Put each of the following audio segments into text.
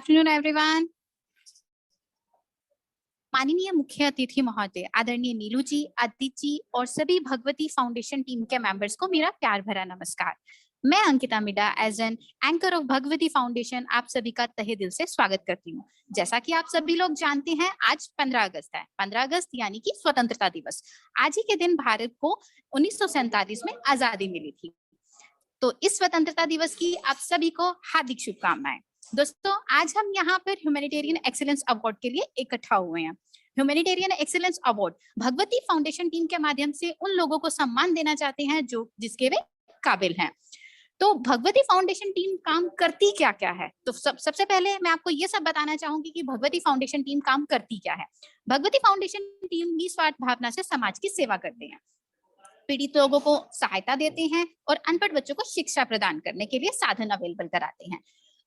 afternoon, everyone. माननीय मुख्य अतिथि महोदय, आदरणीय नीलू जी, आदित्य जी और सभी भगवती फाउंडेशन टीम के मेंबर्स को मेरा प्यार भरा नमस्कार। मैं Ankita Mida as an anchor of Bhagwati foundation आप सभी का तहे दिल से स्वागत करती हूँ। जैसा कि आप सभी लोग जानते हैं, आज 15 अगस्त है। 15 अगस्त यानी कि स्वतंत्रता दिवस। आज ही के दिन भारत को 1947 में आजादी मिली थी। तो इस स्वतंत्रता दिवस की आप सभी को हार्दिक शुभकामनाएं। दोस्तों, आज हम यहाँ पर ह्यूमैनिटेरियन एक्सीलेंस अवार्ड के लिए इकट्ठा हुए हैं। Humanitarian excellence award Bhagwati foundation team के माध्यम से उन लोगों को सम्मान देना चाहते हैं जो जिसके वे काबिल हैं। तो भगवती फाउंडेशन टीम काम करती क्या क्या है? तो सबसे पहले मैं आपको ये सब बताना चाहूंगी कि भगवती फाउंडेशन टीम काम करती क्या है। भगवती फाउंडेशन टीम निस्वार्थ भावना से समाज की सेवा करते हैं, पीड़ित लोगों को सहायता देते हैं और अनपढ़ बच्चों को शिक्षा प्रदान करने के लिए साधन अवेलेबल कराते हैं।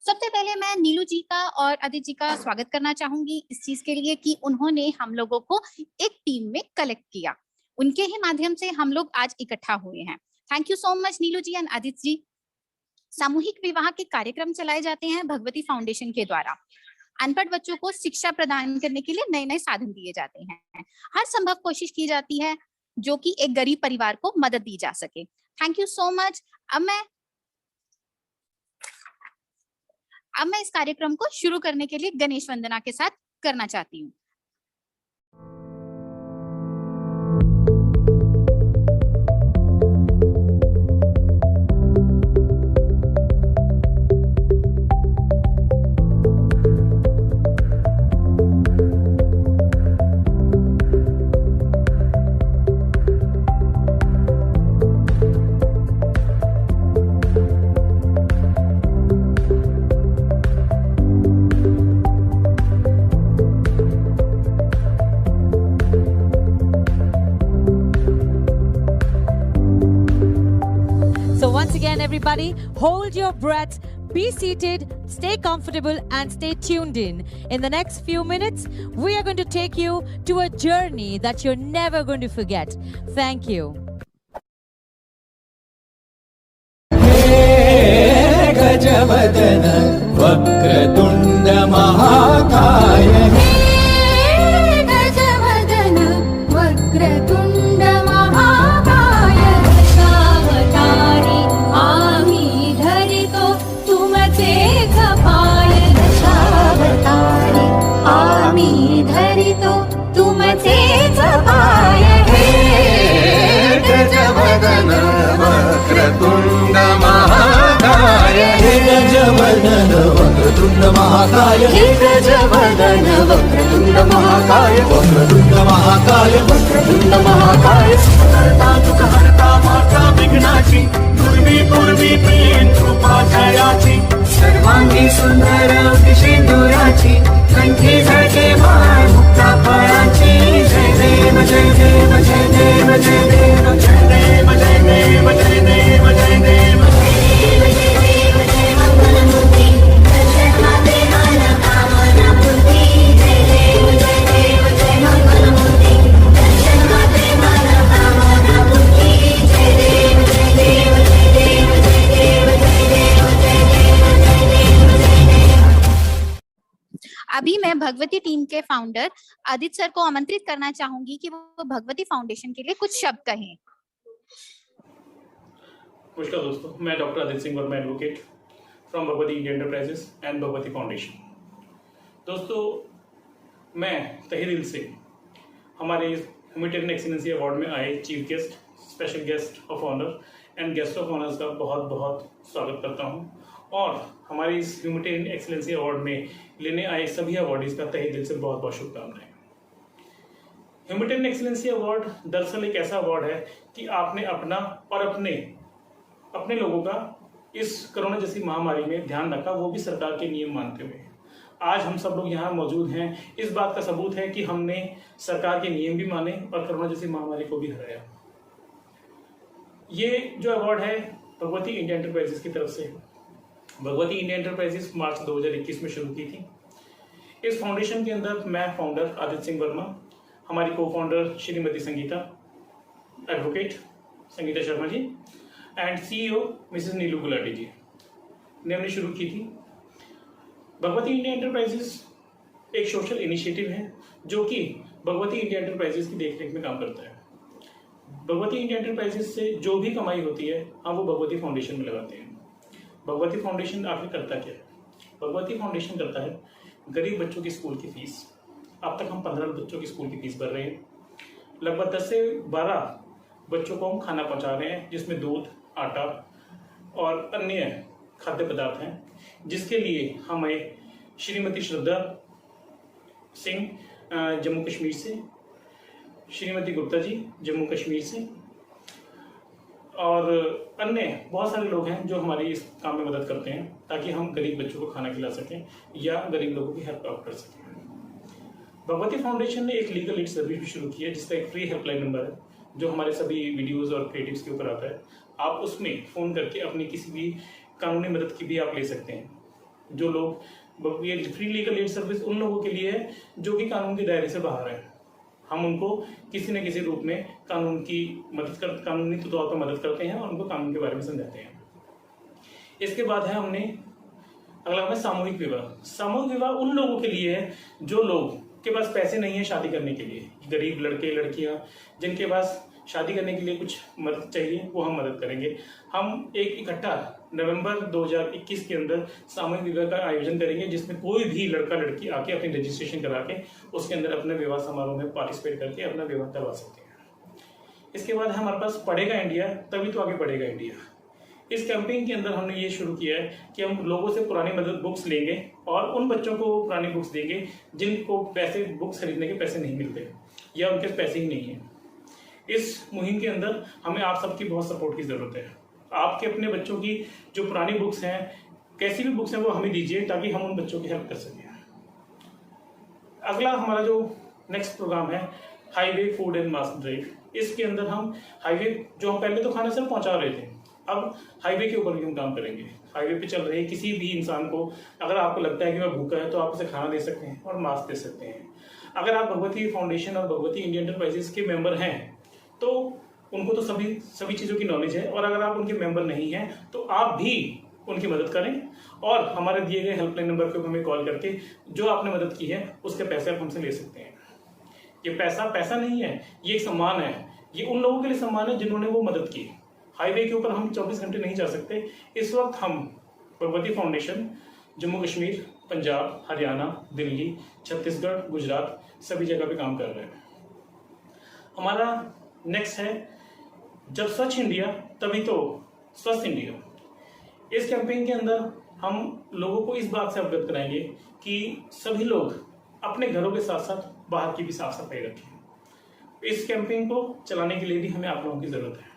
सबसे पहले मैं नीलू जी का और आदित्य जी का स्वागत करना चाहूंगी इस चीज के लिए कि उन्होंने हम लोगों को एक टीम में कलेक्ट किया। उनके ही माध्यम से हम लोग आज इकट्ठा हुए हैं। Thank you so much Neelu ji and Aditya ji. सामूहिक विवाह के कार्यक्रम चलाए जाते हैं भगवती फाउंडेशन के द्वारा। अनपढ़ बच्चों को शिक्षा प्रदान करने के लिए नए नए साधन दिए जाते हैं। हर संभव कोशिश की जाती है जो कि एक गरीब परिवार को मदद दी जा सके। Thank you so much. अब मैं इस कार्यक्रम को शुरू करने के लिए गणेश वंदना के साथ करना चाहती हूँ। Everybody, hold your breath, be seated, stay comfortable and stay tuned in. In the next few minutes, we are going to take you to a journey that you're never going to forget. Thank you. Hey, Gajavadana, Vakratunda Mahakaya. Hey, Gajavadana, Vakratunda Mahakaya. Dashavatari, आम्ही धरितो तुमचे खपाय. दशावतारी, आम्ही धरितो तुमचे खपाय. हे गजवदन वक्रतुंड महाकाय. हे गजवदन वक्रतुंड महाकाय. हे गजवदन वक्रतुंड महाकाय. वक्रतुंड महाकाय. वक्रतुंड महाकाय. करता तुका हरता माता विघ्नाची. पूर्वी प्रेम कृपा जयाची. सर्वांगी सुंदर सिंदुराची. कंठी झळके माळ मुक्ता फळाची. जय देव जय देव जय देव जय देव जय देव जय देव जय देव जय देव. अभी मैं भगवती टीम के फाउंडर आदित्य सर को आमंत्रित करना चाहूंगी कि वो भगवती फाउंडेशन के लिए कुछ शब्द कहें। नमस्कार दोस्तों, मैं doctor Aditya Singh Verma, advocate from Bhagwati India enterprises and Bhagwati foundation. दोस्तों, मैं तहे दिल से हमारे इस ह्यूमैनिटेरियन एक्सीलेंसी अवार्ड में आए chief guest, special guest of honour and guest of honours का बहुत बहुत स्वागत करता हूँ और हमारे इस ह्यूमैनिटेरियन एक्सीलेंसी अवार्ड में लेने आए सभी अवार्डीज का तहे दिल से बहुत बहुत शुभकामनाएं। ह्यूमैनिटेरियन एक्सीलेंसी अवार्ड दरअसल एक ऐसा अवार्ड है कि आपने अपना और अपने लोगों का इस कोरोना जैसी महामारी में ध्यान रखा, वो भी सरकार के नियम मानते हुए। आज हम सब लोग यहाँ मौजूद हैं, इस बात का सबूत है कि हमने सरकार के नियम भी माने और कोरोना जैसी महामारी को भी हराया। ये जो अवार्ड है भगवती इंडिया एंटरप्राइजेस की तरफ से, भगवती इंडिया एंटरप्राइजेस मार्च 2021 में शुरू की थी। इस फाउंडेशन के अंदर मैं फाउंडर आदित्य सिंह वर्मा, हमारी co founder Shrimati Sangeeta, advocate Sangeeta Sharma ji and CEO Mrs Neelu Gulati ji ने हमने शुरू की थी। भगवती इंडिया एंटरप्राइजेस एक सोशल इनिशिएटिव है जो कि भगवती इंडिया एंटरप्राइजेस की देखरेख में काम करता है। भगवती इंडिया एंटरप्राइजेस से जो भी कमाई होती है हम वो भगवती फाउंडेशन में लगाते हैं। भगवती फाउंडेशन आखिर करता क्या है? भगवती फाउंडेशन करता है गरीब बच्चों की स्कूल की फीस। अब तक हम 15 बच्चों की स्कूल की फीस भर रहे हैं। लगभग 10 से 12 बच्चों को हम खाना पहुंचा रहे हैं, जिसमें दूध, आटा और अन्य खाद्य पदार्थ हैं, जिसके लिए हमें श्रीमती श्रद्धा सिंह जम्मू कश्मीर से, श्रीमती गुप्ता जी जम्मू कश्मीर से और अन्य बहुत सारे लोग हैं जो हमारी इस काम में मदद करते हैं ताकि हम गरीब बच्चों को खाना खिला सकें या गरीब लोगों की हेल्प आउट कर सकें। भगवती फाउंडेशन ने एक लीगल एड सर्विस भी शुरू की है, जिसका एक फ्री हेल्पलाइन नंबर है जो हमारे सभी वीडियोस और क्रिएटिव्स के ऊपर आता है। आप उसमें फ़ोन करके अपनी किसी भी कानूनी मदद की भी आप ले सकते हैं। जो लोग, ये फ्री लीगल एड सर्विस उन लोगों के लिए है जो कि कानून के दायरे से बाहर है। हम उनको किसी न किसी रूप में कानूनी तौर पर मदद करते हैं और उनको कानून के बारे में समझाते हैं। इसके बाद है अगला हमें सामूहिक विवाह। सामूहिक विवाह उन लोगों के लिए है जो लोग के पास पैसे नहीं है शादी करने के लिए, गरीब लड़के लड़कियां जिनके पास शादी करने के लिए कुछ मदद चाहिए, वो हम मदद करेंगे। हम एक इकट्ठा नवंबर 2021 के अंदर सामूहिक विवाह का आयोजन करेंगे, जिसमें कोई भी लड़का लड़की आके अपनी रजिस्ट्रेशन करा के उसके अंदर अपने विवाह समारोह में पार्टिसिपेट करके अपना विवाह करवा सकते हैं। इसके बाद हमारे पास पढ़ेगा इंडिया तभी तो आगे बढ़ेगा इंडिया। इस कैंपेन के अंदर हमने ये शुरू किया है कि हम लोगों से पुरानी मदद बुक्स लेंगे और उन बच्चों को पुरानी बुक्स देंगे जिनको बुक्स खरीदने के पैसे नहीं मिलते या उनके पैसे ही नहीं है। इस मुहिम के अंदर हमें आप सबकी बहुत सपोर्ट की ज़रूरत है। आपके अपने बच्चों की जो पुरानी बुक्स हैं, कैसी भी बुक्स हैं, वो हमें दीजिए ताकि हम उन बच्चों की हेल्प कर सकें। अगला हमारा जो नेक्स्ट प्रोग्राम है highway food and mass drive. इसके अंदर हम हाईवे जो हम पहले तो खाना सिर्फ पहुंचा रहे थे, अब हाईवे के ऊपर भी हम काम करेंगे। हाईवे पे चल रहे किसी भी इंसान को अगर आपको लगता है कि वह भूखा है तो आप उसे खाना दे सकते हैं और मास्क दे सकते हैं। अगर आप भगवती फाउंडेशन और भगवती इंडिया एंटरप्राइजेस के मेंबर हैं तो उनको तो सभी चीज़ों की नॉलेज है, और अगर आप उनके मेंबर नहीं हैं तो आप भी उनकी मदद करें और हमारे दिए गए हेल्पलाइन नंबर पर हमें कॉल करके जो आपने मदद की है उसके पैसे आप हमसे ले सकते हैं। ये पैसा नहीं है, ये एक सम्मान है। ये उन लोगों के लिए सम्मान है जिन्होंने वो मदद की। हाईवे के ऊपर हम 24 घंटे नहीं जा सकते। इस वक्त हम भगवती फाउंडेशन जम्मू कश्मीर, पंजाब, हरियाणा, दिल्ली, छत्तीसगढ़, गुजरात सभी जगह पे काम कर रहे हैं। हमारा नेक्स्ट है जब स्वच्छ इंडिया तभी तो स्वस्थ इंडिया। इस कैंपेन के अंदर हम लोगों को इस बात से अवगत कराएंगे कि सभी लोग अपने घरों के साथ साथ बाहर की भी साफ सफाई रखें। इस कैंपेन को चलाने के लिए भी हमें आप लोगों की जरूरत है।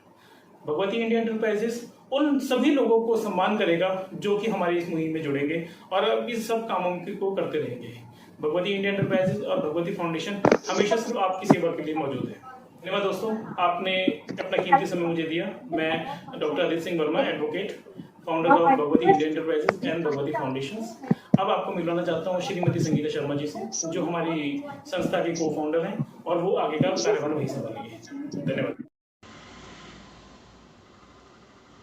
भगवती इंडिया एंटरप्राइजेस उन सभी लोगों को सम्मान करेगा जो कि हमारी इस मुहिम में जुड़ेंगे और अब इस सब कामों को करते रहेंगे। भगवती इंडिया एंटरप्राइजेस और भगवती फाउंडेशन हमेशा सिर्फ आपकी सेवा के लिए मौजूद है। धन्यवाद दोस्तों, आपने अपना कीमती समय मुझे दिया। मैं doctor Aditya Singh Verma, advocate, founder of Bhagwati India enterprises and Bhagwati foundation. अब आपको मिलवाना चाहता हूँ श्रीमती संगीता शर्मा जी से, जो हमारी संस्था के को फाउंडर हैं और वो आगे का कार्यभार वही संभालेंगे। धन्यवाद।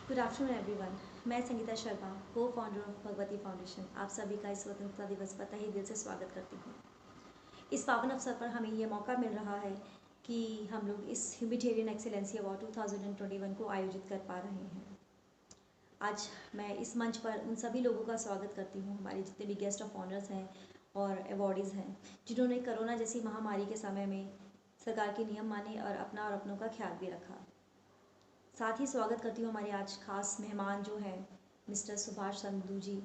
गुड आफ्टरनून एवरीवन, मैं संगीता शर्मा, को फाउंडर ऑफ भगवती फाउंडेशन, आप सभी का इस स्वतंत्रता दिवस पर तहे दिल से स्वागत करती हूँ। इस पावन अवसर पर हमें ये मौका मिल रहा है कि हम लोग इस ह्यूमैनिटेरियन एक्सीलेंसी अवार्ड 2021 को आयोजित कर पा रहे हैं। आज मैं इस मंच पर उन सभी लोगों का स्वागत करती हूँ, हमारे जितने भी गेस्ट ऑफ ऑनर्स हैं और अवॉर्डीज़ हैं, जिन्होंने कोरोना जैसी महामारी के समय में सरकार के नियम माने और अपना और अपनों का ख्याल भी रखा। साथ ही स्वागत करती हूँ हमारे आज खास मेहमान जो हैं मिस्टर सुभाष संधू जी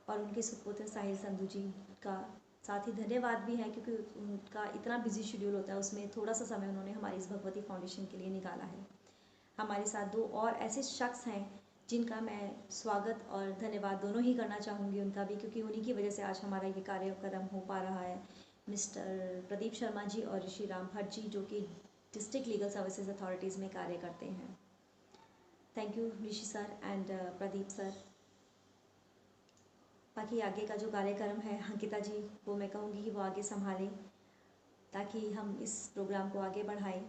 और उनके सुपुत्र साहिल संधू जी का। साथ ही धन्यवाद भी है क्योंकि उनका इतना बिजी शेड्यूल होता है, उसमें थोड़ा सा समय उन्होंने हमारी इस भगवती फाउंडेशन के लिए निकाला है। हमारे साथ दो और ऐसे शख्स हैं जिनका मैं स्वागत और धन्यवाद दोनों ही करना चाहूँगी उनका भी, क्योंकि उन्हीं की वजह से आज हमारा ये कार्यक्रम हो पा रहा है। मिस्टर प्रदीप शर्मा जी और ऋषि राम भट्ट जी, जो कि डिस्ट्रिक्ट लीगल सर्विसेज अथॉरिटीज़ में कार्य करते हैं। Thank you Rishi sir and Pradeep sir. बाकी आगे का जो कार्यक्रम है अंकिता जी, वो मैं कहूँगी कि वो आगे संभालें ताकि हम इस प्रोग्राम को आगे बढ़ाएं।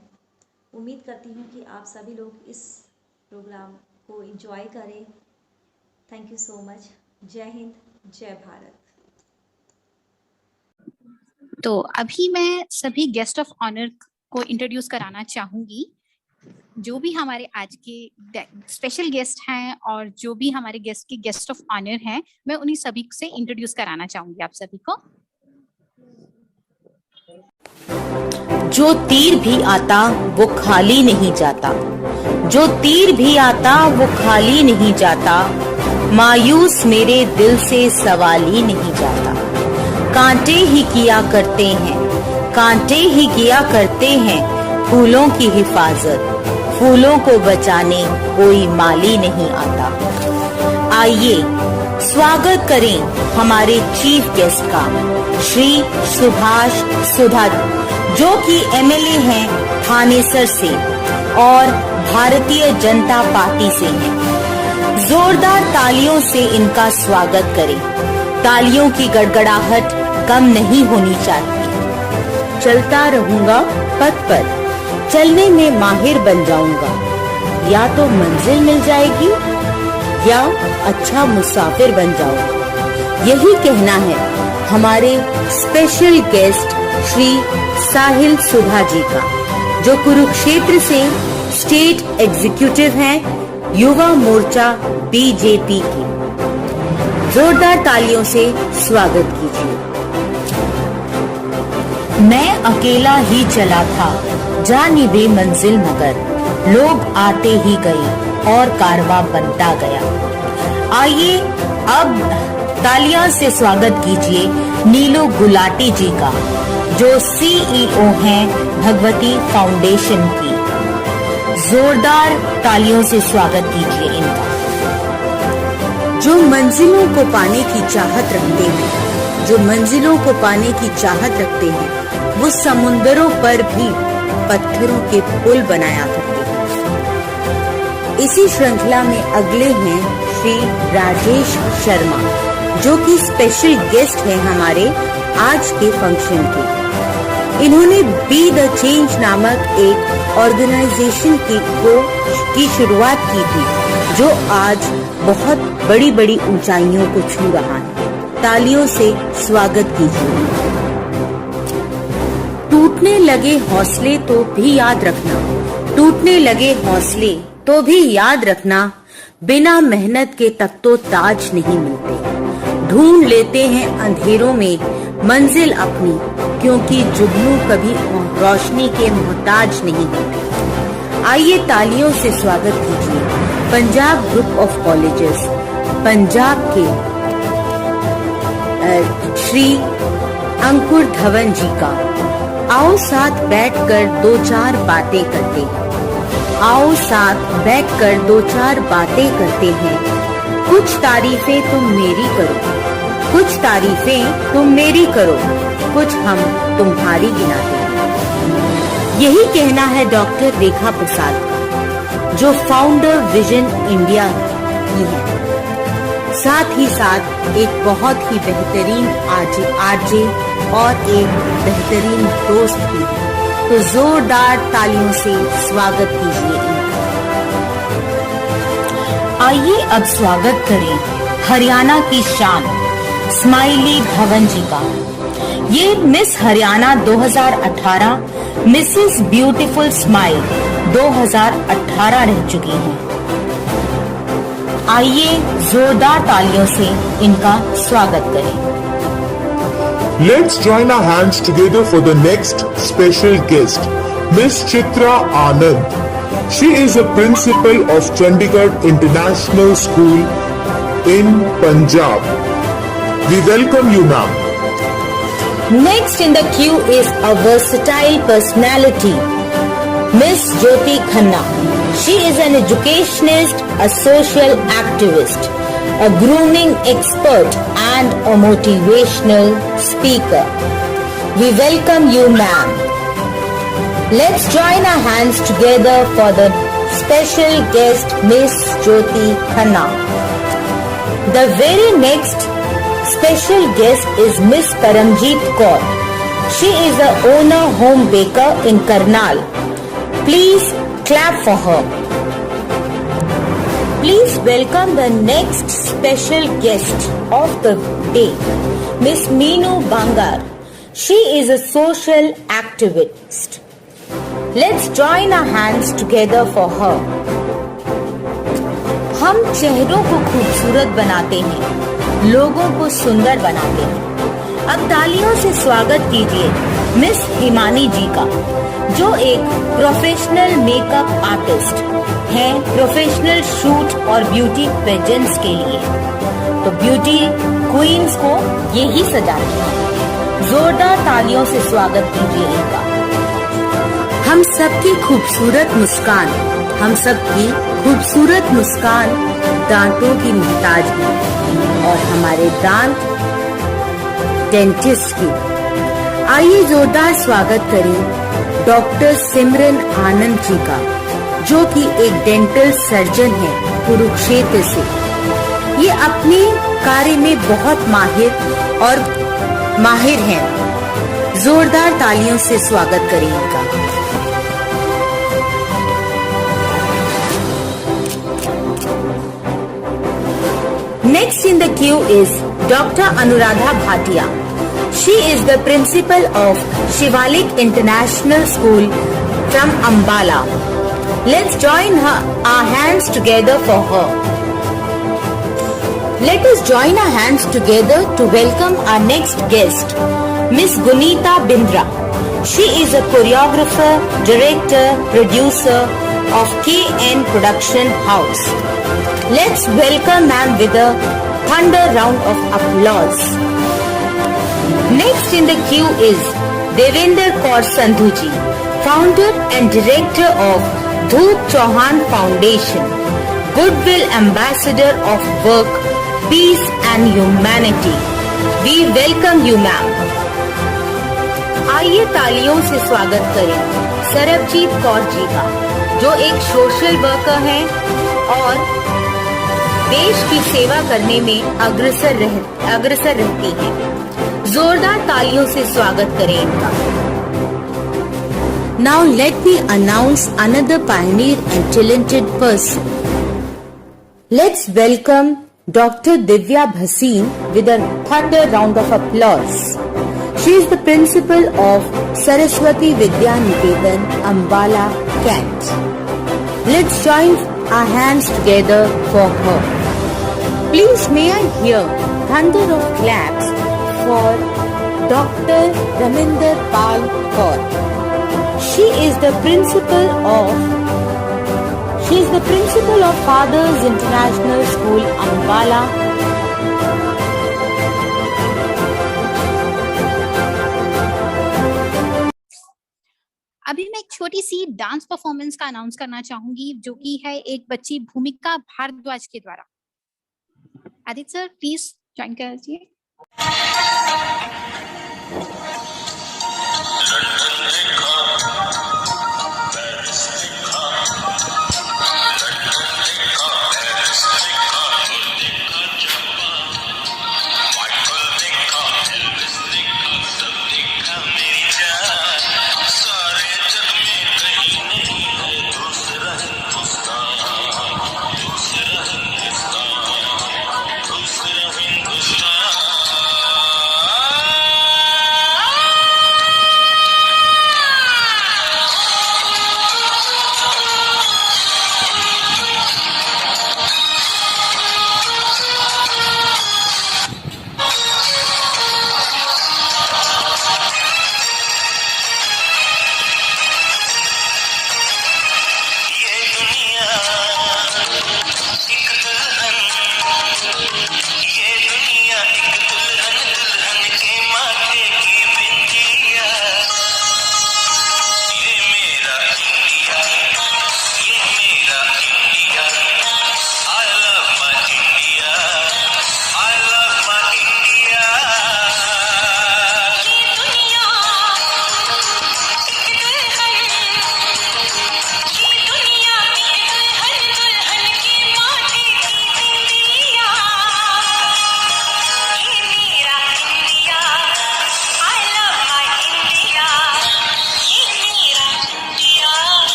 उम्मीद करती हूँ कि आप सभी लोग इस प्रोग्राम को एंजॉय करें। Thank you so much. जय हिंद, जय भारत। तो अभी मैं सभी गेस्ट ऑफ ऑनर को इंट्रोड्यूस कराना चाहूंगी। जो भी हमारे आज के स्पेशल गेस्ट हैं और जो भी हमारे गेस्ट के गेस्ट ऑफ ऑनर हैं, मैं उन्हीं सभी से इंट्रोड्यूस कराना चाहूंगी आप सभी को। जो तीर भी आता वो खाली नहीं जाता, जो तीर भी आता वो खाली नहीं जाता, मायूस मेरे दिल से सवाल ही नहीं जाता। कांटे ही किया करते हैं, कांटे ही किया करते हैं फूलों की हिफाजत, फूलों को बचाने कोई माली नहीं आता। आइए स्वागत करें हमारे चीफ गेस्ट का, श्री सुभाष सुधा, जो कि एमएलए हैं थानेसर से और भारतीय जनता पार्टी से हैं। जोरदार तालियों से इनका स्वागत करें। तालियों की गड़गड़ाहट कम नहीं होनी चाहिए। चलता रहूंगा पथ पर, चलने में माहिर बन जाऊंगा, या तो मंजिल मिल जाएगी या अच्छा मुसाफिर बन जाऊंगा। यही कहना है हमारे स्पेशल गेस्ट श्री साहिल सुधा जी का, जो कुरुक्षेत्र से स्टेट एग्जीक्यूटिव हैं युवा मोर्चा बीजेपी की। जोरदार तालियों से स्वागत कीजिए। मैं अकेला ही चला था जाने बेमंजिल, मगर लोग आते ही गए और कारवां बनता गया। आइए अब तालियां से स्वागत कीजिए नीलू गुलाटी जी का, जो सीईओ हैं भगवती फाउंडेशन की। जोरदार तालियों से स्वागत कीजिए इनका। जो मंजिलों को पाने की चाहत रखते हैं, जो मंजिलों को पाने की चाहत रखते हैं, वो समुंदरों पर भी पत्थरों के पुल बनाया करते हैं। इसी श्रृंखला में अगले हैं श्री राजेश शर्मा, जो कि स्पेशल गेस्ट हैं हमारे आज के फंक्शन के। इन्होंने बी द चेंज नामक एक ऑर्गेनाइजेशन की शुरुआत की थी, जो आज बहुत बड़ी बड़ी ऊंचाइयों को छू रहा है। तालियों से स्वागत कीजिए। टूटने लगे हौसले तो भी याद रखना, टूटने लगे हौसले तो भी याद रखना, बिना मेहनत के तक तो ताज नहीं मिलते। ढूंढ लेते हैं अंधेरों में मंजिल अपनी, क्योंकि जुगनू कभी रोशनी के मोहताज नहीं होते। आइए तालियों से स्वागत कीजिए Punjab group of colleges Punjab के श्री अंकुर धवन जी का। आओ साथ बैठकर दो चार बातें करते हैं, आओ साथ बैठकर दो चार बातें करते हैं। कुछ तारीफें तुम मेरी करो, कुछ तारीफें तुम मेरी करो, कुछ हम तुम्हारी गिनाते हैं। यही कहना है डॉक्टर रेखा प्रसाद का, जो फाउंडर विजन इंडिया की है। साथ ही साथ एक बहुत ही बेहतरीन आरजे और एक बेहतरीन दोस्त भी है। तो जोरदार तालियों से स्वागत कीजिए इनका। आइए अब स्वागत करें हरियाणा की शान स्माइली धवन जी का। ये miss Haryana 2018, Mrs beautiful smile 2018 रह चुकी हैं। आइए जोरदार तालियों से इनका स्वागत करें। Let's join our hands together for the next special guest, Miss Chitra Anand. She is a principal of Chandigarh International School in Punjab. We welcome you, ma'am. Next in the queue is a versatile personality, Miss Jyoti Khanna. She is an educationist, a social activist, a grooming expert and a motivational speaker. We welcome you, ma'am. Let's join our hands together for the special guest, Miss Jyoti Khanna. The very next special guest is Miss Karamjeet Kaur. She is a owner home baker in Karnal. Please clap for her. Please welcome the next special guest of the day, Miss Meenu Bangar. She is a social activist. Let's join our hands together for her. हम चेहरों को खूबसूरत बनाते हैं, लोगों को सुंदर बनाते हैं। अब तालियों से स्वागत कीजिए मिस हिमानी जी का, जो एक प्रोफेशनल मेकअप आर्टिस्ट हैं, प्रोफेशनल शूट और ब्यूटी पेजेंट्स के लिए। तो ब्यूटी क्वींस को यही सजाती हैं। जोरदार तालियों से स्वागत कीजिए इनका। हम सबकी खूबसूरत मुस्कान, हम सबकी खूबसूरत मुस्कान दांतों की मोहताज है और हमारे दांत डेंटिस्ट की। आइए जोरदार स्वागत करें डॉक्टर सिमरन आनंद जी का, जो कि एक डेंटल सर्जन है कुरुक्षेत्र से। ये अपने कार्य में बहुत माहिर हैं। जोरदार तालियों से स्वागत करें इनका। Next in the queue is Dr. Anuradha Bhatia. She is the principal of Shivalik International School from Ambala. Let's join our hands together for her. Let us join our hands together to welcome our next guest, Miss Gunita Bindra. She is a choreographer, director, producer of KN Production House. Let's welcome ma'am with a thunder round of applause. Next in the queue is Devender Kaur Sandhu ji, founder and director of Dhoop Chauhan Foundation, Goodwill Ambassador of Work, Peace and Humanity. We welcome you ma'am. आइए तालियों से स्वागत करें सरबजीत कौर जी का, जो एक social worker हैं और देश की सेवा करने में अग्रसर रहती हैं। जोरदार तालियों से स्वागत करें इनका। Now let me announce another pioneer and talented person. Let's welcome Dr. Divya Bhasin with a thunder round of applause. She is the principal of Saraswati Vidya Niketan, Ambala, Kent. Let's join our hands together for her. Please may I hear thunder of claps for Dr. Raminder Pal Kaur. She is the principal of Fathers International School, Ambala. अभी मैं एक छोटी सी dance performance का announce करना चाहूंगी, जो कि है एक बच्ची भूमिका भारद्वाज के द्वारा। आदित्य सर प्लीज ज्वाइन कीजिए।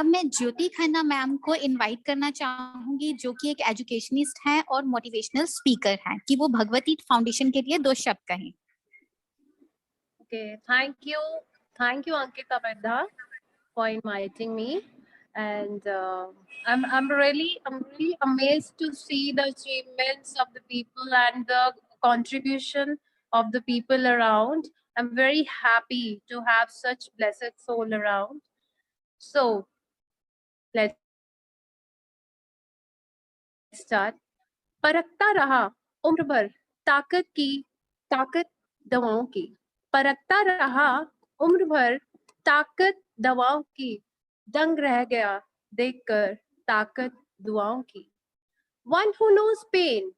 अब मैं ज्योति खन्ना मैम को इनवाइट करना चाहूंगी, जो कि एक एजुकेशनिस्ट हैं और मोटिवेशनल स्पीकर हैं, कि वो भगवती फाउंडेशन के लिए 2 शब्द कहें। Okay, thank you, Ankita Medha, for inviting me. And I'm really amazed to see the achievements of the people and the contribution of the people around. I'm very happy to have such blessed soul around. So let's start. परखता रहा उम्र भर ताकत दवाओं की, परखता रहा उम्र भर ताकत दवाओं की, दंग रह गया देखकर ताकत दुआओं की. One who knows pain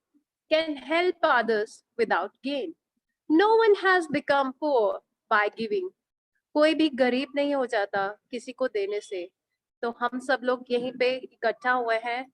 can help others without gain. No one has become poor by giving. कोई भी गरीब नहीं हो जाता किसी को देने से. तो हम सब लोग यहीं पे इकट्ठा हुए हैं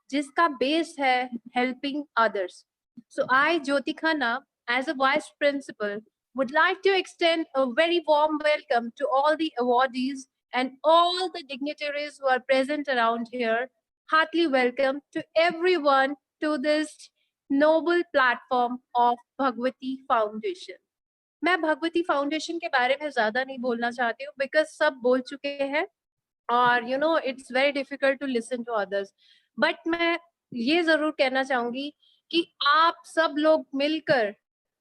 जिसका बेस है helping others. So I, Jyoti Khanna, as a vice principal, would like to extend a very warm welcome to all the awardees and all the dignitaries who are present around here. Heartily welcome to everyone to this noble platform of Bhagwati Foundation. मैं Bhagwati foundation के बारे में ज्यादा नहीं बोलना चाहती हूँ because सब बोल चुके हैं और it's very difficult to listen to others. But मैं ये जरूर कहना चाहूंगी कि आप सब लोग मिलकर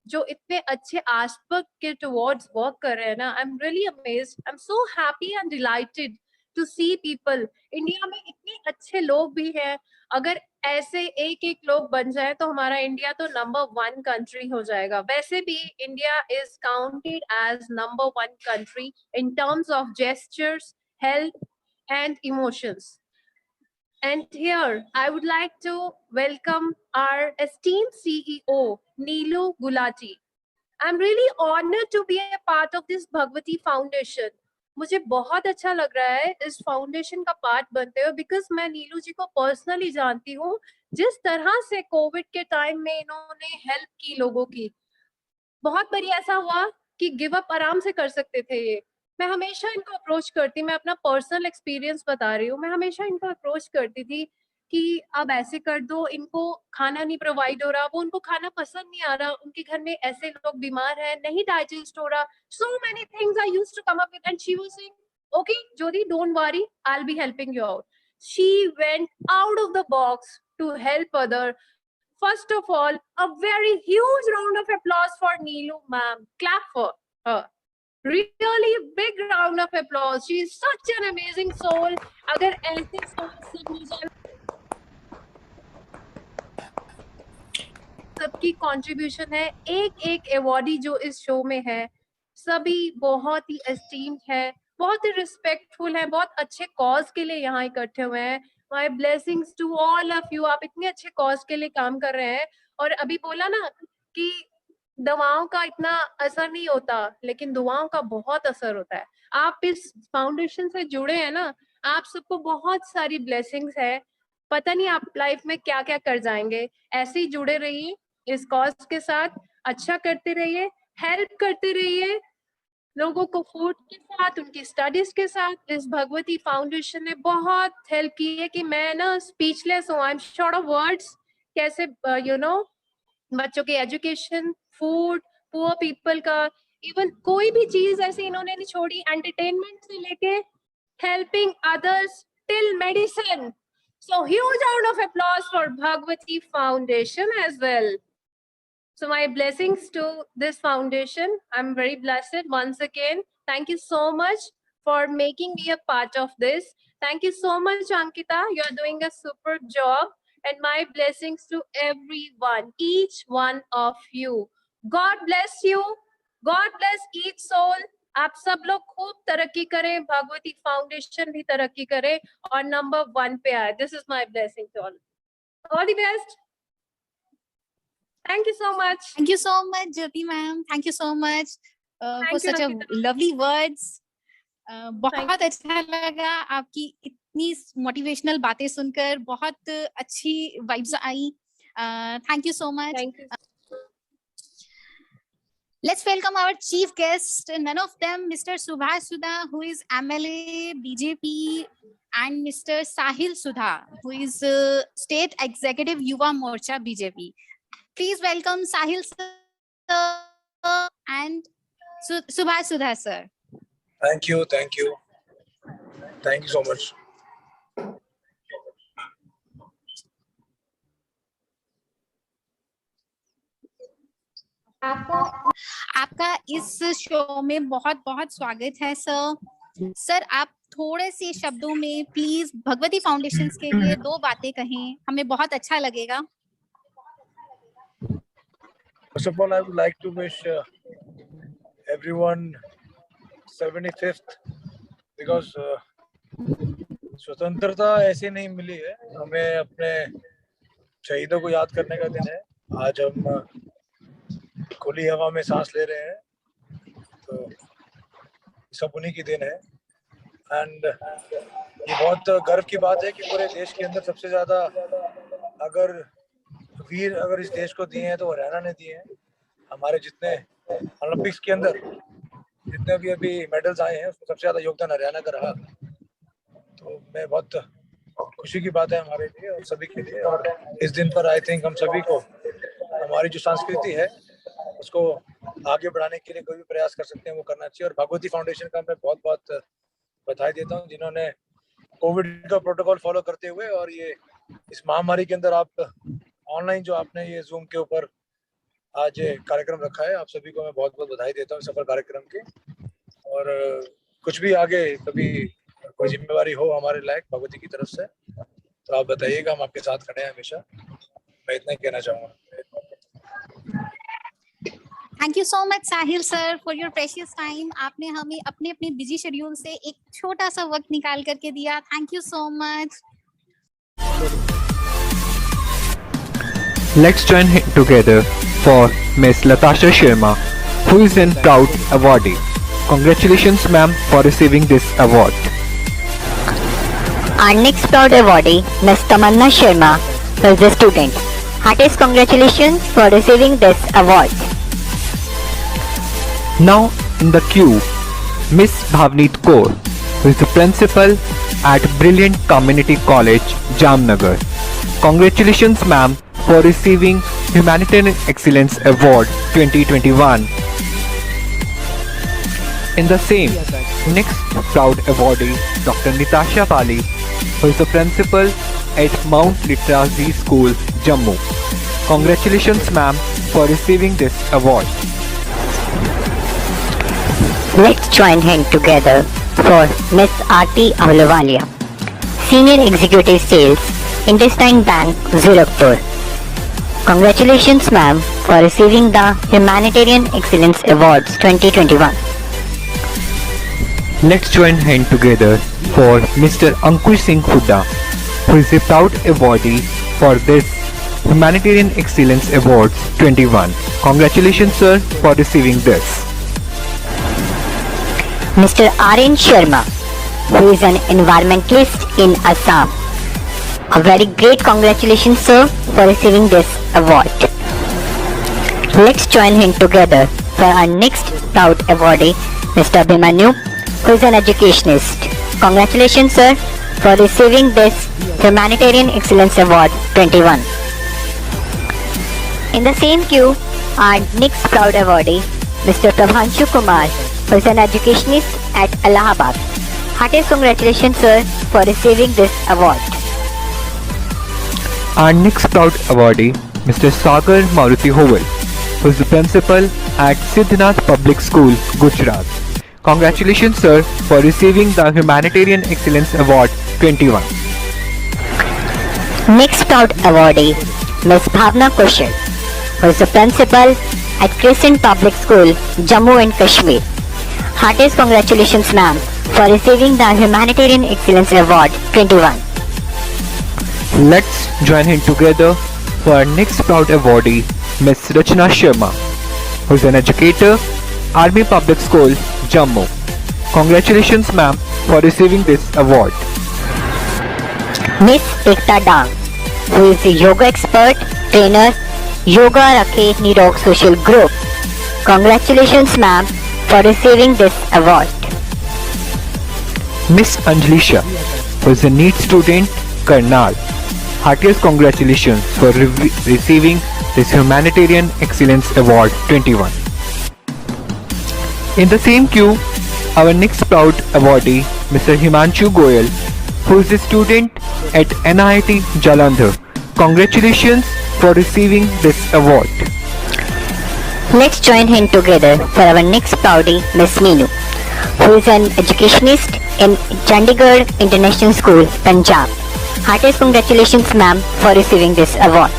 जो इतने अच्छे आस्पेक्ट के टुवर्ड्स वर्क कर रहे हैं ना, I am really amazed. I am so happy and delighted to see people. India में इतने अच्छे लोग भी हैं. अगर ऐसे एक लोग बन जाए तो हमारा इंडिया तो नंबर 1 कंट्री हो जाएगा. वैसे भी India is counted as number 1 country in terms of gestures, health and emotions. And here, I would like to welcome our esteemed CEO, Neelu Gulati. I'm really honored to be a part of this Bhagwati Foundation. मुझे बहुत अच्छा लग रहा है इस foundation का part बनते हुए बिकॉज मैं नीलू जी को पर्सनली जानती हूँ. जिस तरह से कोविड के टाइम में इन्होंने हेल्प की लोगों की, बहुत बारी ऐसा हुआ कि गिव अप आराम से कर सकते थे ये. मैं हमेशा इनको अप्रोच करती, मैं अपना पर्सनल एक्सपीरियंस बता रही हूँ, मैं हमेशा इनको अप्रोच करती थी कि अब ऐसे कर दो, इनको खाना नहीं प्रोवाइड हो रहा, वो उनको खाना पसंद नहीं आ रहा, उनके घर में ऐसे लोग बीमार हैं, नहीं डाइजेस्ट हो रहा. So many things I used to come up with and she was saying, okay Jyoti, don't worry, I will be helping you out. She went out of the box to help other. First of all, a very huge round of applause for Neelu ma'am. Clap for her. Really big round of applause. She is such an amazing soul. अगर ऐसे soul सबकी contribution है. एक awardee जो इस show में है, सभी बहुत ही एस्टीम्ड है, बहुत ही रिस्पेक्टफुल है, बहुत अच्छे कॉज के लिए यहाँ इकट्ठे हुए हैं. My blessings to all of you. आप इतने अच्छे कॉज के लिए काम कर रहे हैं. और अभी बोला ना कि दवाओं का इतना असर नहीं होता, लेकिन दुआओं का बहुत असर होता है. आप इस फाउंडेशन से जुड़े हैं ना, आप सबको बहुत सारी ब्लेसिंग्स है. पता नहीं आप लाइफ में क्या क्या कर जाएंगे. ऐसे ही जुड़े रहिए इस कॉज के साथ, अच्छा करते रहिए, हेल्प करते रहिए लोगों को फूड के साथ, उनकी स्टडीज के साथ. इस भगवती फाउंडेशन ने बहुत हेल्प की है कि मैं ना स्पीचलेस हूँ. I am short of words. कैसे बच्चों के एजुकेशन, फूड, पुअर पीपल का, इवन कोई भी चीज ऐसी इन्होंने नहीं छोड़ी. एंटरटेनमेंट से लेके helping others till medicine. So huge round of applause for Bhagwati Foundation as well. So my blessings to this foundation. I'm very blessed once again. Thank you so much for making me a part of this. Thank you so much, Ankita. You're doing a super job. And my blessings to everyone, each one of you. God bless you. God bless each soul. आप सब लोग खूब तरक्की करें, Bhagwati foundation भी तरक्की करे और नंबर 1 पे आए. This is my blessing to all. All the best. Thank you so much. Thank you so much, Jyoti ma'am. Thank you so much for such a lovely words. बहुत अच्छा लगा आपकी इतनी मोटिवेशनल बातें सुनकर. बहुत अच्छी vibes I. Thank you so much. Thank you. Let's welcome our chief guest, none of them, Mr. Subhash Sudha, who is MLA, BJP, and Mr. Sahil Sudha, who is State Executive Yuva Morcha BJP. Please welcome Sahil sir and Subhash Sudha sir. Thank you so much. आपका इस show में बहुत बहुत स्वागत है sir. Sir आप थोड़े से शब्दों में प्लीज भगवती फाउंडेशन के लिए 2 बातें कहें, हमें बहुत अच्छा लगेगा. First of all, I would like to wish everyone 75th because स्वतंत्रता ऐसे नहीं मिली है, हमें अपने शहीदों को याद करने का दिन है. आज हम खुली हवा में सांस ले रहे हैं, तो सब उन्हीं की देन है. एंड ये बहुत गर्व की बात है कि पूरे देश के अंदर सबसे ज्यादा अगर वीर अगर इस देश को दिए हैं तो हरियाणा ने दिए हैं. हमारे जितने ओलंपिक्स के अंदर जितने भी अभी मेडल्स आए हैं उसमें सबसे ज्यादा योगदान हरियाणा का रहा. तो मैं बहुत खुशी की बात है हमारे लिए और सभी के लिए. और इस दिन पर आई थिंक हम सभी को हमारी जो संस्कृति है उसको आगे बढ़ाने के लिए कोई भी प्रयास कर सकते हैं वो करना चाहिए. और भगवती फाउंडेशन का मैं बहुत बहुत बधाई देता हूँ जिन्होंने कोविड का प्रोटोकॉल फॉलो करते हुए और ये इस महामारी के अंदर आप ऑनलाइन जो आपने ये जूम के ऊपर आज ये कार्यक्रम रखा है, आप सभी को मैं बहुत बहुत बधाई देता हूँ सफल कार्यक्रम की. और कुछ भी आगे कभी कोई जिम्मेवारी हो हमारे लायक भगवती की तरफ से तो आप बताइएगा, हम आपके साथ खड़े हैं हमेशा. मैं इतना ही कहना चाहूँगा. Thank you so much Sahil sir for your precious time. आपने हमें अपने अपने बिजी शेड्यूल से एक छोटा सा वक्त निकाल करके दिया. Thank you so much. Let's join together for Miss Latasha Sharma, who is a proud awardee. Congratulations, ma'am, for receiving this award. Our next proud awardee, Miss Tamanna Sharma, is a student. Heartiest congratulations for receiving this award. Now in the queue, Miss Bhavneet Kaur, who is the principal at Brilliant Community College, Jamnagar. Congratulations, ma'am, for receiving Humanitarian Excellence Award 2021. In the same, next proud awardee, Dr. Nitasha Pali, who is the principal at Mount Literacy School, Jammu. Congratulations, ma'am, for receiving this award. Let's join hands together for Miss Aarti Ahluwalia, Senior Executive Sales, Intestine Bank, Zirakpur. Congratulations, ma'am, for receiving the Humanitarian Excellence Awards 2021. Let's join hands together for Mr. Ankush Singh Hooda, who is a proud awardee for this Humanitarian Excellence Awards 21. Congratulations, sir, for receiving this. Mr. R.N. Sharma, who is an environmentalist in Assam. A very great congratulations, sir, for receiving this award. Let's join him together for our next proud awardee, Mr. Abhimanyu, who is an educationist. Congratulations, sir, for receiving this Humanitarian Excellence Award 21. In the same queue, our next proud awardee, Mr. Prabhanshu Kumar, who is an educationist at Allahabad. Heartiest congratulations, sir, for receiving this award. Our next proud awardee, Mr. Sagar Maruti Hovel, who is the principal at Siddhnath Public School, Gujarat. Congratulations, sir, for receiving the Humanitarian Excellence Award 21. Next proud awardee, Ms. Bhavna Kushal, who is the principal at Crescent Public School, Jammu and Kashmir. Heartiest congratulations, ma'am, for receiving the Humanitarian Excellence Award 21. Let's join him together for our next proud awardee, Ms. Rachna Sharma, who is an educator, Army Public School, Jammu. Congratulations, ma'am, for receiving this award. Miss Ekta Dang, who is a yoga expert, trainer, Yoga Rakhe Nirog Social Group. Congratulations, ma'am, for receiving this award. Miss Anjali Shah, who is a NEET student, Karnal. Heartiest congratulations for receiving this Humanitarian Excellence Award 21. In the same queue, our next proud awardee, Mr. Himanshu Goyal, who is a student at NIT Jalandhar. Congratulations for receiving this award. Let's join hands together for our next proudie, Miss Meenu, who is an educationist in Chandigarh International School, Punjab. Heartiest congratulations, ma'am, for receiving this award.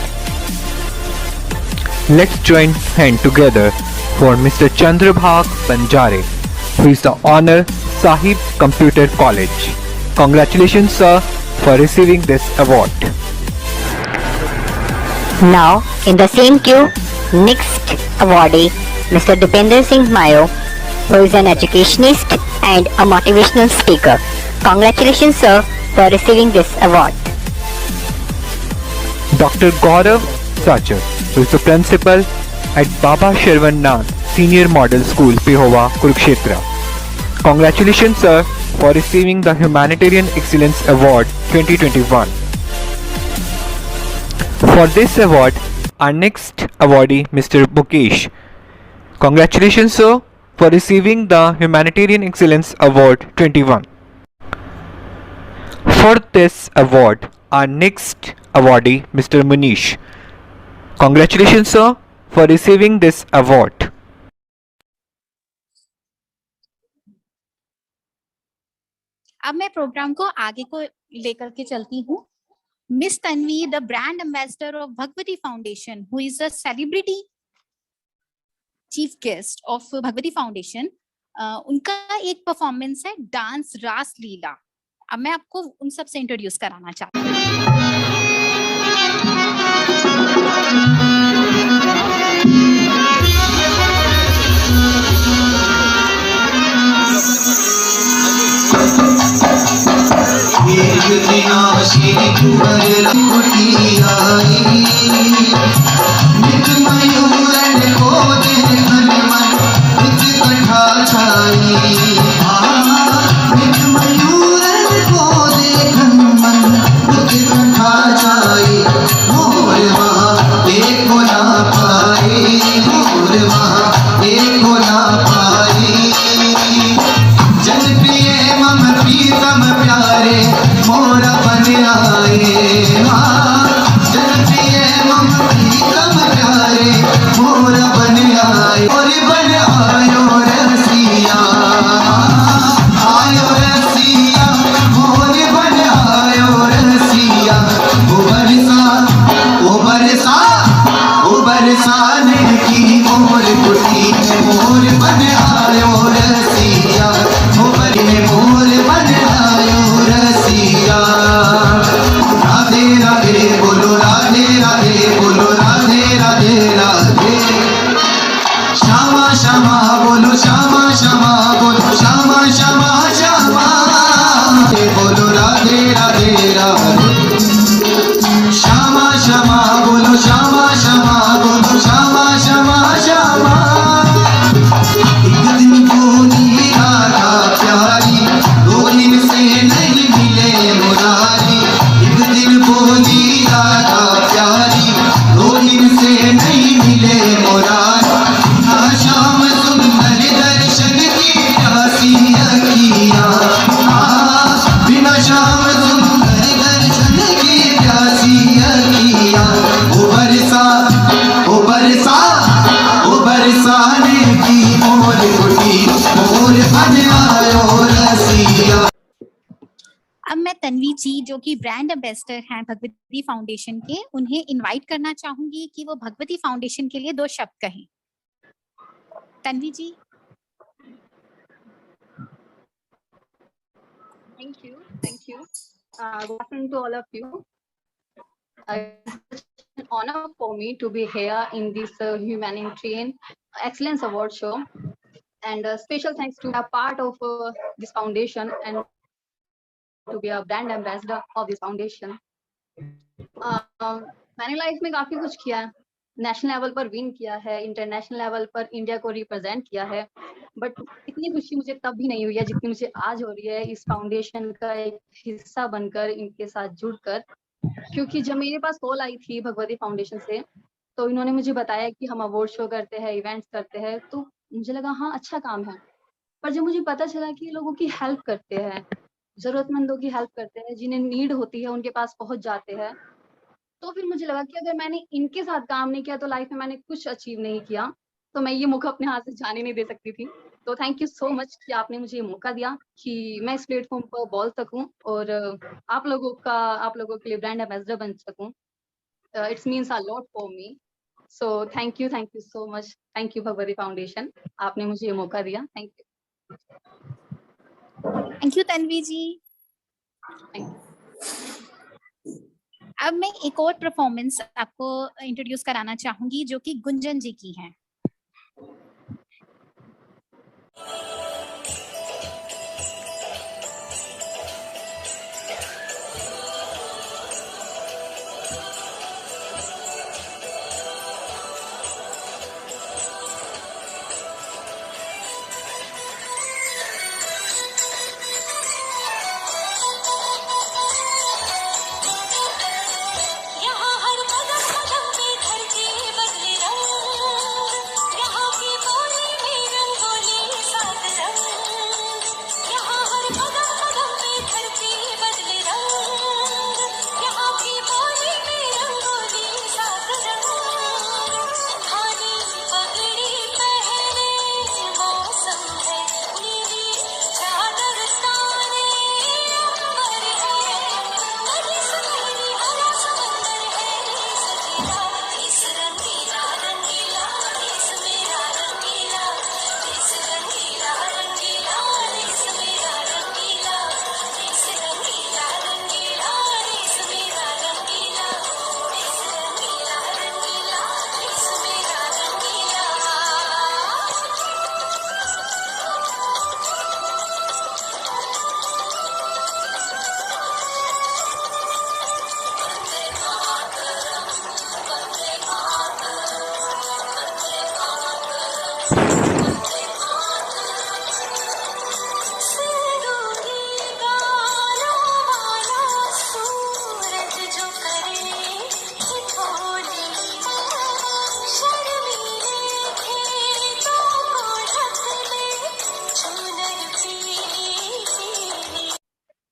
Let's join hands together for Mr. Chandrabhag Banjare, who is the honor Sahib Computer College. Congratulations, sir, for receiving this award. Now, in the same queue, next awardee, Mr. Dipender Singh Mayo, who is an educationist and a motivational speaker. Congratulations, sir, for receiving this award. Dr. Gaurav Sachar, who is the principal at Baba Sharvan Nath Senior Model School, Pehova, Kurukshetra. Congratulations, sir, for receiving the Humanitarian Excellence Award 2021. For this award, our next awardee, Mr. Mukesh. Congratulations, sir, for receiving the Humanitarian Excellence Award 21. For this award, our next awardee, Mr. Munish. Congratulations, sir, for receiving this award. अब मैं programme को आगे को लेकर के चलती हूँ. Miss Tanvi, the brand ambassador of Bhagwati Foundation, who is a celebrity chief guest of Bhagwati Foundation, उनका एक परफॉर्मेंस है डांस रास लीला. अब मैं आपको उन सब से इंट्रोड्यूस कराना चाहती हूँ. अब मैं तन्वी जी जो कि ब्रांड एम्बेसडर हैं भगवती फाउंडेशन के, उन्हें इनवाइट करना चाहूंगी कि वो भगवती फाउंडेशन के लिए 2 शब्द कहें. तन्वी जी. Thank you. Good afternoon to all of you. It's an honor for me to be here in this Humanitarian Excellence Award show, and special thanks to be a part of this foundation and to be a brand ambassador of this foundation. मैंने life में काफी कुछ किया है, national level पर win किया है, international level पर इंडिया को रिप्रेजेंट किया है, बट इतनी खुशी मुझे तब भी नहीं हुई है जितनी मुझे आज हो रही है इस फाउंडेशन का एक हिस्सा बनकर, इनके साथ जुड़कर। क्योंकि जब मेरे पास कॉल आई थी भगवती फाउंडेशन से, तो इन्होंने मुझे बताया कि हम अवार्ड शो करते हैं, इवेंट्स करते हैं, तो मुझे लगा हाँ अच्छा काम है। पर जब मुझे पता चला कि लोगों की हेल्प करते हैं, जरूरतमंदों की हेल्प करते हैं, जिन्हें नीड होती है उनके पास पहुंच जाते हैं, तो फिर मुझे लगा कि अगर मैंने इनके साथ काम नहीं किया तो लाइफ में मैंने कुछ अचीव नहीं किया। तो मैं ये मौका अपने हाथ से जाने नहीं दे सकती थी। तो थैंक यू सो मच कि आपने मुझे ये मौका दिया कि मैं इस प्लेटफॉर्म पर बोल सकूं और आप लोगों के लिए ब्रांड एम्बेसडर बन सकूं। It's means a lot for me. So thank you so much. Thank you Bhagwati foundation, आपने मुझे ये मौका दिया। Thank you. Thank you Tanvi ji. अब मैं एक और परफॉर्मेंस आपको इंट्रोड्यूस कराना चाहूंगी जो कि गुंजन जी की है।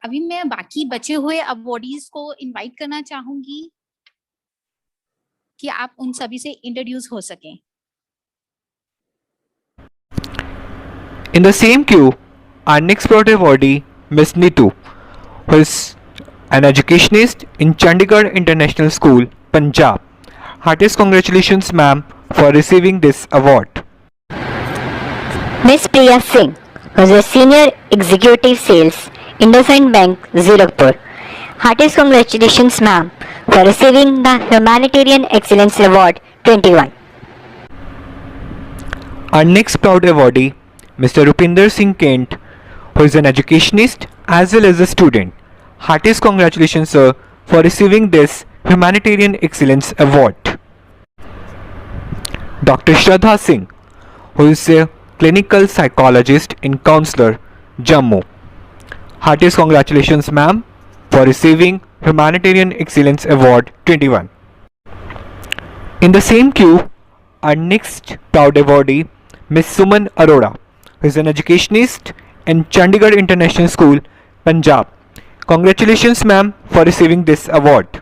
अभी मैं बाकी बचे हुए अवॉर्डीज को इनवाइट करना चाहूंगी कि आप उन सभी से इंट्रोड्यूस हो सकें। In the same queue, our next proud awardee, Miss Neetu, who is an educationist in Chandigarh International School, Punjab. Heartiest congratulations, ma'am, for receiving this award. Miss Priya Singh, who is a senior executive sales, IndusInd Bank, Zirakpur. Heartiest congratulations, ma'am, for receiving the Humanitarian Excellence Award 21. Our next proud awardee, Mr. Rupinder Singh Kent, who is an educationist as well as a student. Heartiest congratulations, sir, for receiving this Humanitarian Excellence Award. Dr. Shraddha Singh, who is a clinical psychologist and counselor, Jammu. Heartiest congratulations, ma'am, for receiving Humanitarian Excellence Award 21. In the same queue, our next proud awardee, Miss Suman Arora, who is an educationist in Chandigarh International School, Punjab. Congratulations, ma'am, for receiving this award.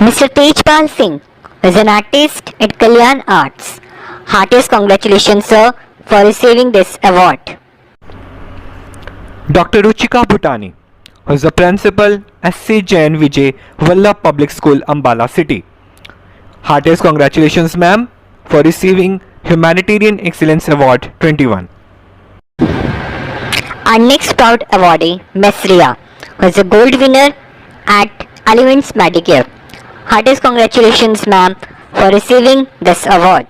Mr. Tejpal Singh is an artist at Kalyan Arts. Heartiest congratulations, sir, for receiving this award. Dr. Ruchika Bhutani, who is the principal, SC Jain Vijay Vallabh Public School, Ambala City. Heartiest congratulations, ma'am, for receiving Humanitarian Excellence Award 21. Our next proud awardee, Miss Riya, who is a gold winner at Elements Medicare. Heartiest congratulations, ma'am, for receiving this award.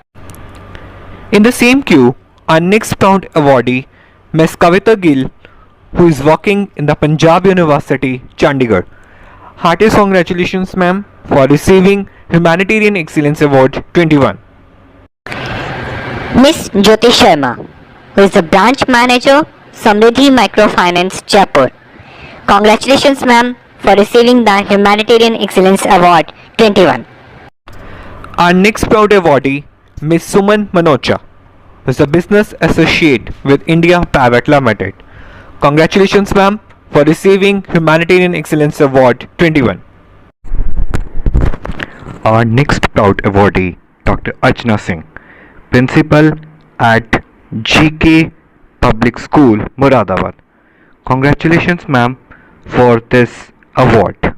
In the same queue, our next proud awardee, Miss Kavita Gill, who is working in the Punjab University, Chandigarh. Heartiest congratulations, ma'am, for receiving Humanitarian Excellence Award 21. Miss Jyoti Sharma, who is the branch manager, Samriddhi Microfinance, Jaipur. Congratulations, ma'am, for receiving the Humanitarian Excellence Award 21. Our next proud awardee, Ms. Suman Manocha, who is a business associate with India Private Limited. Congratulations, ma'am, for receiving Humanitarian Excellence Award 21. Our next proud awardee, Dr. Archana Singh, Principal at GK Public School, Moradabad. Congratulations, ma'am, for this award.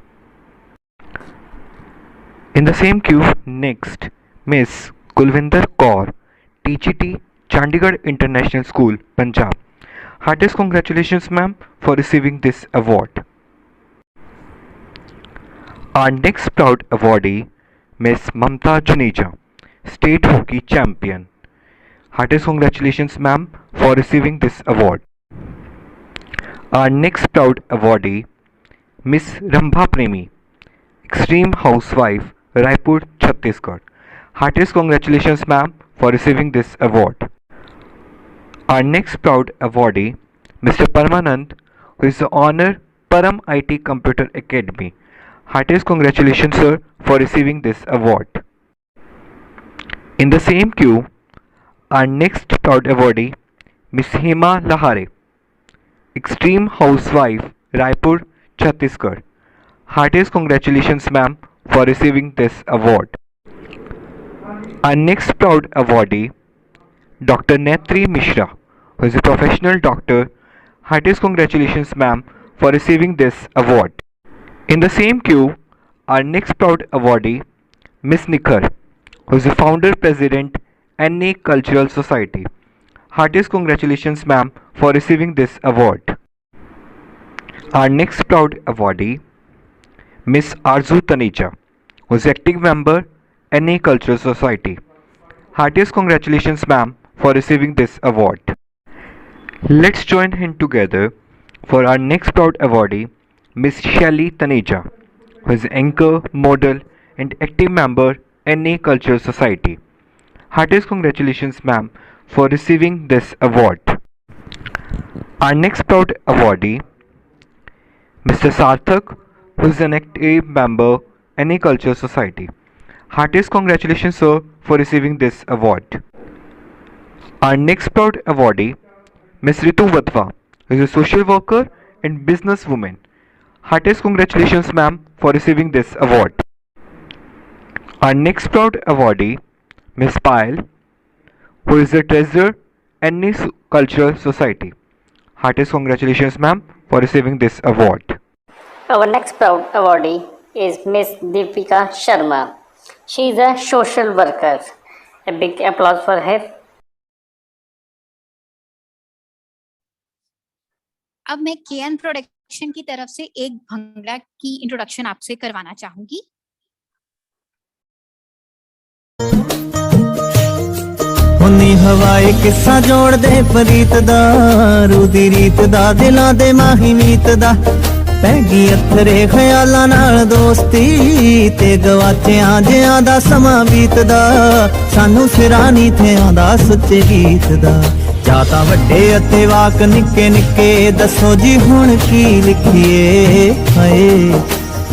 In the same queue, next, Miss Kulvinder Kaur, TGT, Chandigarh International School, Punjab. Heartiest congratulations, ma'am, for receiving this award. Our next proud awardee, Miss Mamta Juneja, State Hockey Champion. Heartiest congratulations, ma'am, for receiving this award. Our next proud awardee, Miss Rambha Premi, Extreme Housewife, Raipur, Chhattisgarh. Heartiest congratulations, ma'am, for receiving this award. Our next proud awardee, Mr. Paramanand, who is the honor Param IT Computer Academy. Heartiest congratulations, sir, for receiving this award. In the same queue, our next proud awardee, Miss Hema Lahare, Extreme Housewife, Raipur, Chhattisgarh. Heartiest congratulations, ma'am, for receiving this award. Our next proud awardee, Dr. Netri Mishra, who is a professional doctor. Heartiest congratulations, ma'am, for receiving this award. In the same queue, our next proud awardee, Miss Nikhar, who is the founder president, NA Cultural Society. Heartiest congratulations, ma'am, for receiving this award. Our next proud awardee, Miss Arzu Taneja, who is active member, NA Cultural Society. Heartiest congratulations, ma'am, for receiving this award. Let's join hands together for our next proud awardee, Miss Shelly Taneja, who is anchor, model, and active member, NA Cultural Society. Heartiest congratulations, ma'am, for receiving this award. Our next proud awardee, Mr. Sarthak, who is an active member, NA Cultural Society. Heartiest congratulations, sir, for receiving this award. Our next proud awardee, Ms. Ritu Vatva, who is a social worker and businesswoman. Heartiest congratulations, ma'am, for receiving this award. Our next proud awardee, Ms. Payal, who is the treasurer, NA Cultural Society. Heartiest congratulations, ma'am, for receiving this award. Our next proud awardee is Miss Deepika Sharma. She is a social worker. A big applause for her. अब मैं KN production की तरफ से एक भंगड़ा की introduction आपसे करवाना चाहूंगी। उन्नी हवाए किस्सा जोड़ दे परीत दा रूदी रीत दा दिलां दे माही मीत दा पैगी अथरे ख्यालां नाल दोस्ती ते गवाचियां जियां दा समां बीतदा सानू सिरानी थियां दा सच्चे गीत दा जाता वड्डे अते वाक निक्के निक्के दसो जी हुण की लिखिए हाय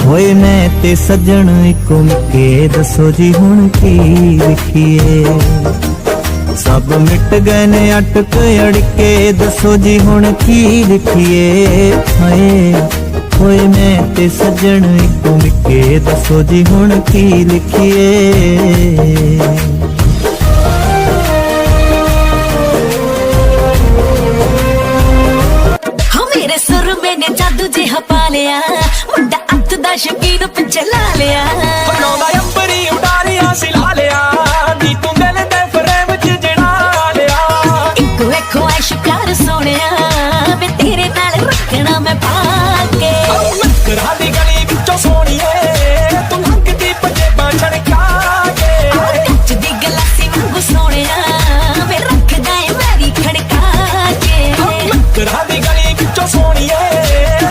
होए मैं ते सज्जन इको मिके दसो जी हुण की लिखिए सब मिट गए ने अटक अड़के दसो जी हुण की लिखिए हाय होए मैं ते सज्जन इको मिके दसो जी हुण की लिखिए मेरे सुर में ने जादू जिहा पा लिया मुंडा अंत दा शकीन पिछे ला लिया बनौदा अंबरी उडारिया सिला लिया नी तू दिल दे फ्रेम च जड़ा लिया इको इको ऐश प्यार सोनिया मैं तेरे नाल रखना मैं भागे नकरा दी गली विचों सोनिए तू लंघदी पंजेबां छड़का के कच्च दी गलासी वांगू सोनिया मैं रखदा ए मेरी खड़का के नकरा दी गली विचों सोनिए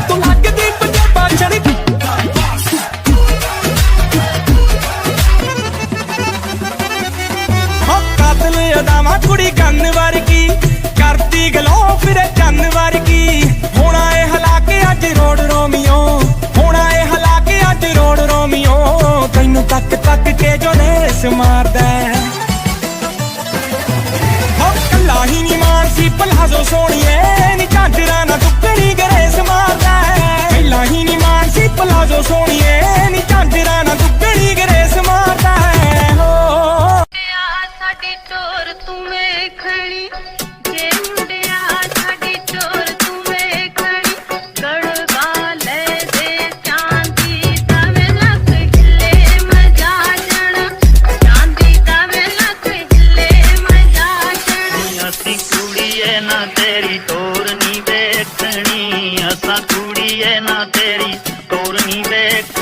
तू लंघदी पंजेबां छड़का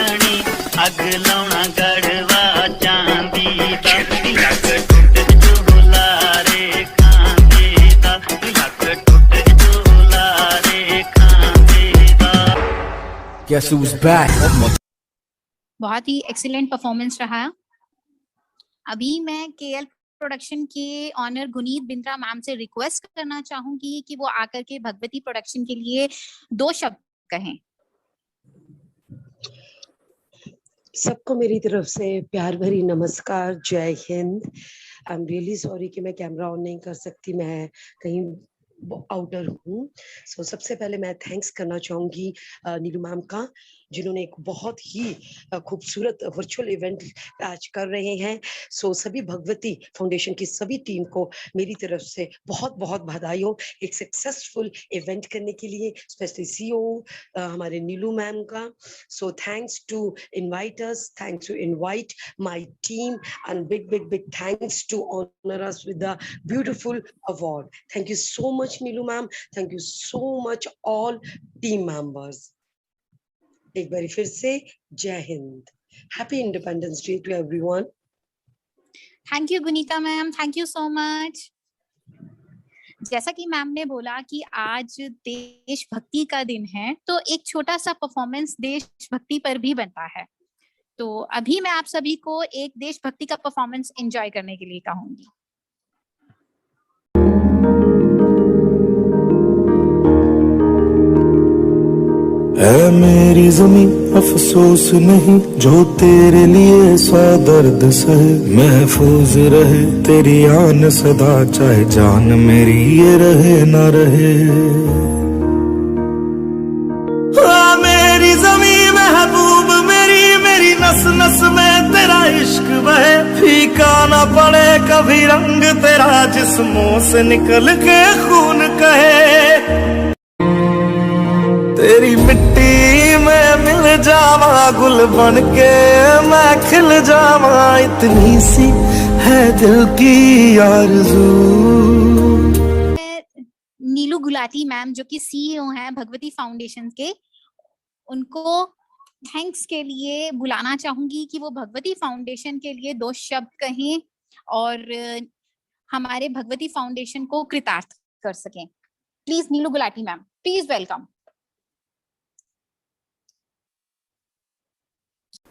सोहनी अग लाउना गड़वा चांदी दा लक टुट झूला रे खांदे दा लक टुट झूला रे खांदे दा। Guess who's back? बहुत ही एक्सीलेंट परफॉर्मेंस रहा। अभी मैं केएल प्रोडक्शन के ऑनर गुनीत बिंद्रा मैम से रिक्वेस्ट करना चाहूंगी कि वो आकर के भगवती प्रोडक्शन के लिए 2 शब्द कहें। सबको मेरी तरफ से प्यार भरी नमस्कार, जय हिंद। आई एम रियली सॉरी कि मैं कैमरा ऑन नहीं कर सकती, मैं कहीं आउटर हूँ। सो सबसे पहले मैं थैंक्स करना चाहूँगी नीलू मैम का, जिन्होंने एक बहुत ही खूबसूरत वर्चुअल इवेंट आज कर रहे हैं। सो सभी भगवती फाउंडेशन की सभी टीम को मेरी तरफ से बहुत बहुत बधाई हो एक सक्सेसफुल इवेंट करने के लिए, स्पेशली सीईओ हमारे नीलू मैम का। So thanks to invite us, thanks to invite my team and big thanks to honour us with the beautiful award. Thank you so much Neelu ma'am, thank you so much all team members. एक बार फिर से Jai Hind, happy Independence Day to everyone. Thank you Gunita ma'am, thank you so much. जैसा कि ma'am ने बोला कि आज देशभक्ति का दिन है, तो एक छोटा सा परफॉर्मेंस देशभक्ति पर भी बनता है। तो अभी मैं आप सभी को एक देशभक्ति का परफॉर्मेंस एंजॉय करने के लिए कहूंगी। ऐ मेरी जमीन अफसोस नहीं जो तेरे लिए 100 दर्द सहे, महफूज रहे तेरी आन सदा चाहे जान मेरी ये रहे ना रहे। मेरी जमीन महबूब मेरी नस नस में तेरा इश्क बहे, फीका ना पड़े कभी रंग तेरा जिस्मों से निकल के खून कहे। तेरी मिट्टी में मिल जावा गुल बन के मैं खिल जावा, इतनी सी है दिल की आरज़ू। नीलू गुलाटी मैम जो कि सीईओ हैं भगवती फाउंडेशन के, उनको थैंक्स के लिए बुलाना चाहूंगी कि वो भगवती फाउंडेशन के लिए 2 शब्द कहें और हमारे भगवती फाउंडेशन को कृतार्थ कर सकें। Please Neelu Gulati ma'am, please welcome.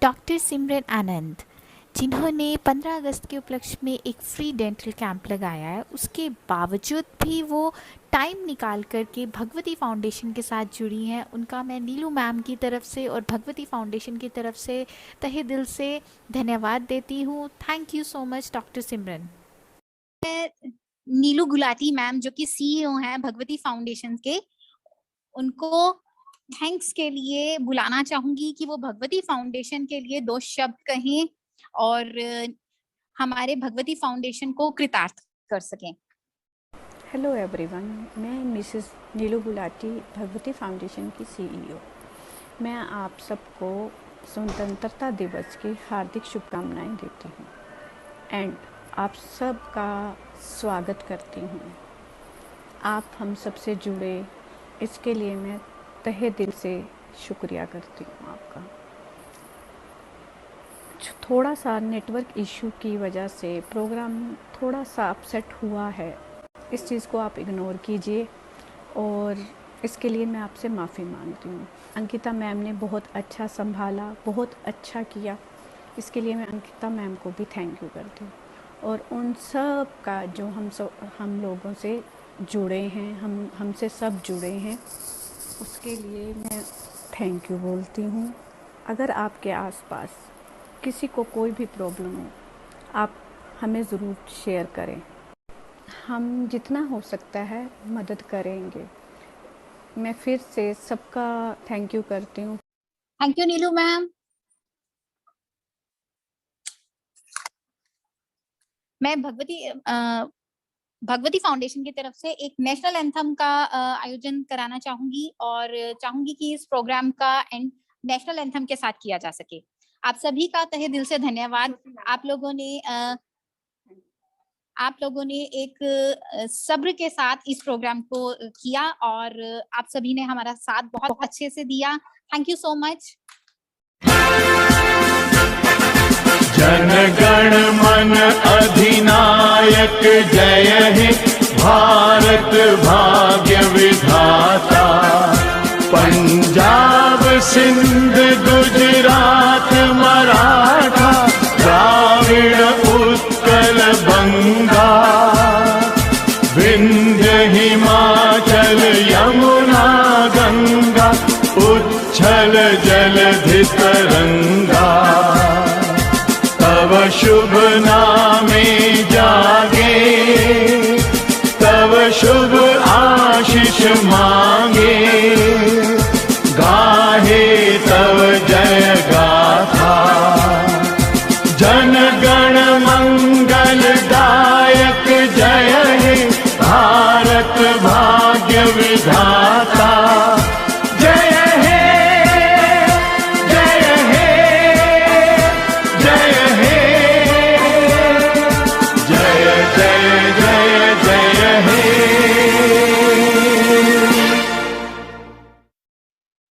Doctor Simran Anand, जिन्होंने 15 अगस्त के उपलक्ष्य में एक फ्री डेंटल कैंप लगाया है, उसके बावजूद भी वो टाइम निकाल कर के भगवती फाउंडेशन के साथ जुड़ी हैं, उनका मैं नीलू मैम की तरफ से और भगवती फाउंडेशन की तरफ से तहे दिल से धन्यवाद देती हूँ। Thank you so much doctor Simran. Neelu Gulati ma'am जो कि सीईओ हैं भगवती फाउंडेशन के, उनको थैंक्स के लिए बुलाना चाहूंगी कि वो भगवती फाउंडेशन के लिए 2 शब्द कहें और हमारे भगवती फाउंडेशन को कृतार्थ कर सकें। हेलो एवरीवन, मैं मिसेस नीलू गुलाटी, भगवती फाउंडेशन की सीईओ। मैं आप सबको स्वतंत्रता दिवस की हार्दिक शुभकामनाएं देती हूँ एंड आप सबका स्वागत करती हूँ। आप हम सबसे जुड़े, इसके लिए मैं तहे दिल से शुक्रिया करती हूँ आपका। थोड़ा सा नेटवर्क इशू की वजह से प्रोग्राम थोड़ा सा अपसेट हुआ है, इस चीज़ को आप इग्नोर कीजिए और इसके लिए मैं आपसे माफ़ी मांगती हूँ। अंकिता मैम ने बहुत अच्छा संभाला, बहुत अच्छा किया, इसके लिए मैं अंकिता मैम को भी थैंक यू करती हूँ। और उन सब का जो हम लोगों से जुड़े हैं, हमसे सब जुड़े हैं, उसके लिए मैं थैंक यू बोलती हूँ। अगर आपके आसपास किसी को कोई भी प्रॉब्लम हो, आप हमें ज़रूर शेयर करें, हम जितना हो सकता है मदद करेंगे। मैं फिर से सबका थैंक यू करती हूँ। Thank you Neelu ma'am. मैं भगवती फाउंडेशन की तरफ से एक नेशनल एंथम का आयोजन कराना चाहूंगी और चाहूंगी कि इस प्रोग्राम का एंड नेशनल एंथम के साथ किया जा सके। आप सभी का तहे दिल से धन्यवाद। आप लोगों ने एक सब्र के साथ इस प्रोग्राम को किया और आप सभी ने हमारा साथ बहुत अच्छे से दिया। Thank you so much. एक जय हे भारत भाग्य विधाता। पंजाब सिंध गुजरात मराठा द्राविड़ उत्कल बंगा, विंध्य हिमाचल यमुना गंगा उच्छल जलधि तरंगा। तव शुभ नाम